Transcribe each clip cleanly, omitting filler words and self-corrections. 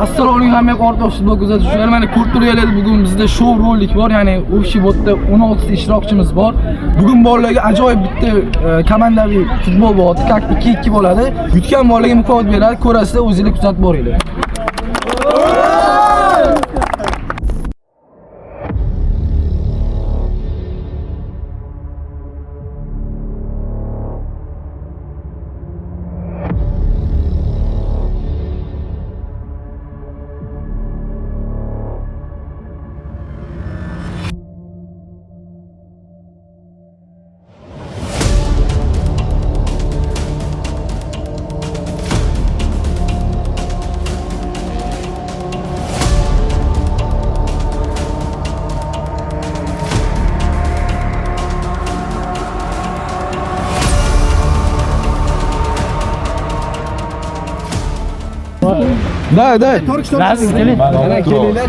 Assalomu alaykum hamma o'rtoq futbol kuzatuvchilar. Mana ko'rib turganlar, bugun bizda show rolik bor, ya'ni Urshibotda 16 ta ishtirokchimiz bor. Bugun bolalarga ajoyib bitta komandaviy futbol bo'lyapti. Как 2-2 bo'ladi. Yutgan bolalarga mukofot beradi. Ko'rasizlar, o'zingizlar kuzatib boringlar. Дай. Razz keling. Ana kelinglar.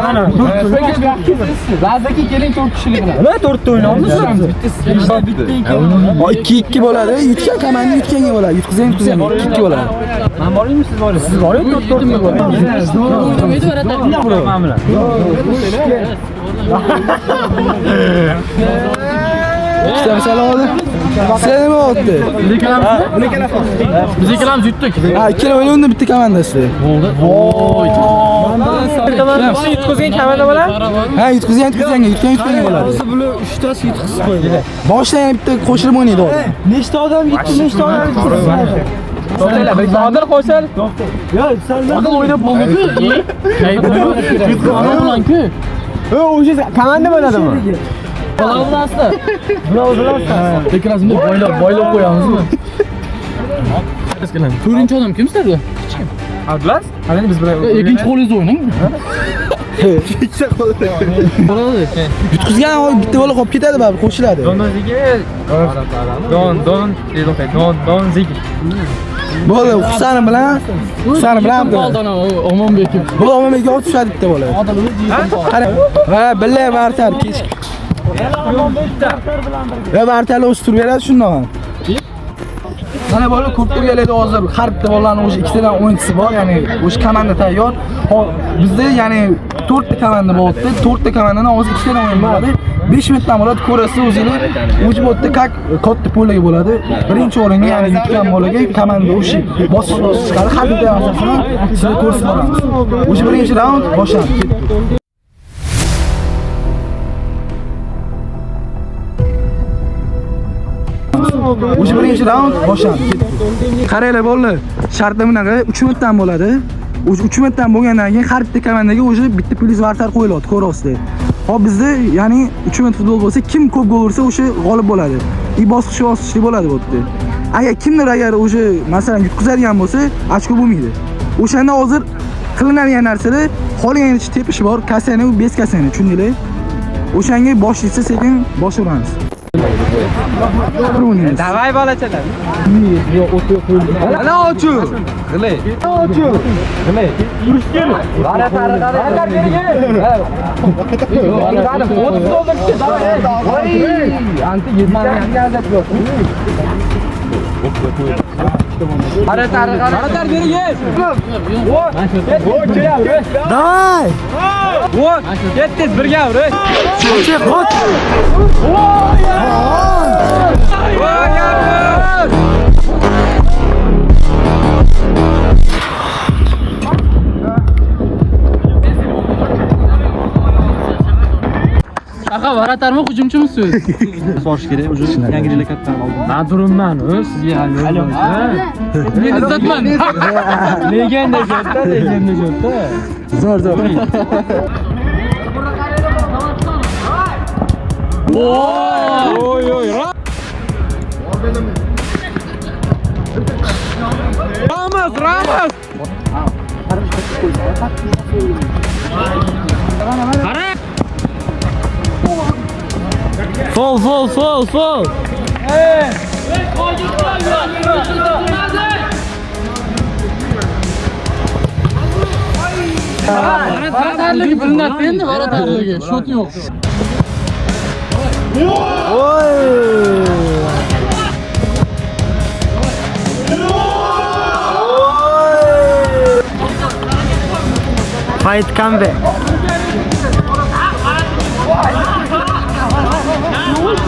Ana. Razzaki keling 4 kishilik bilan. Nima 4 ta o'ynayapmiz? Bitta 2-2 bo'ladi. Yutgan komanda yutganga bo'ladi. Yutqizgan 2-2 bo'ladi. Men boraymi, siz borasiz? Siz boring 4 ta bo'ladi. Men bilan. İşte selam. Selam oldu. Biz ikilamiz yuttuk. Ha, ikkala o'yinda bitta komandasi. Bo'ldi. Voy. Yutqizgan komanda bo'ladi? Ha, yutqizganga bo'ladi. O'zi bular 3 tasi yutqizib qo'ydi. Boshdan bitta qo'shilib o'ynaydi hozir. Nechta odam yutdi, nechta odam yutdi? To'xtanglar, bir odam qo'ysan. Yo, odam o'ynab bo'ldi-ku. Yutqizgan-ku. O'sha komanda bo'ladimi? Bular bilasizlar. Ekranimizda boylab qo'yamizmi? To'rtinchi odam kim sizlarda? Ablas? Qani biz bilan ikkinchi qo'lingizni o'yning. Ikkita qo'lda. Bo'ladi. Yutqizgan bitta bola qolib ketadi baribir, qo'shiladi. Don Zigi. Bo'ldi, Husanim bilan Omonbekov. Bu Omonbekov tushadi bitta bola. Qara. Ha, billa vartar kechki. Ya vartali o'stirib beradi shundan. Mana bola ko'p turganlarda hozir har bitta bolaning o'sha ikkitadan o'yinchisi bor, ya'ni o'sha komanda tayyor. Bizda ya'ni 4 ta komanda bo'lyapti. 4 ta komandadan hozir ikkitadan o'yin bo'ladi. 5 minutdan bo'ladi, ko'rasiz o'zinglar. Ujbotda как katta po'laga bo'ladi. Birinchi o'ringa ya'ni yutgan bolaga komanda o'sha bosib chiqadi. Har bitta asosini sizlar ko'rsatib boramiz. O'sha birinchi raund boshlandi. O'sha birinchi raund boshlandi. Qaranglar bolalar, shartda bunaqa 3 minutdan bo'ladi. O'sha 3 minutdan bo'lgandan keyin har bitta komandaga o'sha bitta plyus vartar qo'yiladi, ko'rasizlar. Hop bizda ya'ni 3 minut futbol bo'lsa, kim ko'p gol ursa o'sha g'olib bo'ladi. Bosqichli bo'ladi bu yerda. Agar o'sha masalan yutqizadigan bo'lsa, ochko bo'lmaydi. O'shanda hozir qilinadigan narsalar qolgan tepish bor, kasani, bez kasani, tushundinglar? O'shanga boshlaysa sekin boshlaymiz. Davay bolachalar. Ana ochu. Qilay. Ochu. Qilay. Yurishgan. Qara. Qani foto oldiribdi. Davay. Anti 70 ga azat yo'q. Qara beriga. Davay. Voy, ketdingiz birga ur. Qancha qot. Aka varatarmi hujumchimisiz? Borish kerak, o'sha yangi relakatdan oldim. Men turibman, sizga hali yo'q. Men izzatman. Legenda jo'tda. Zo'r. Oy. Ramos. Qara. Fall. Varatarligi bilinadi endi, varatarligi. Shot yo'q. Fight comeback. Uz.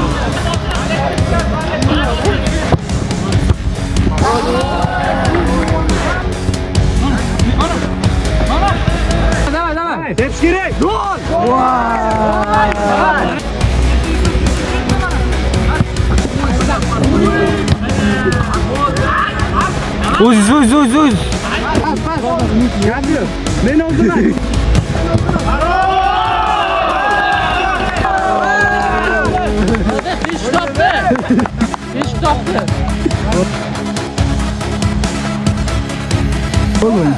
Ben oldum lan. Oğlum.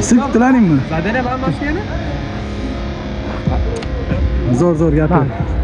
Sıktılar mı? Zadene ben başlayalım. Zor gapir.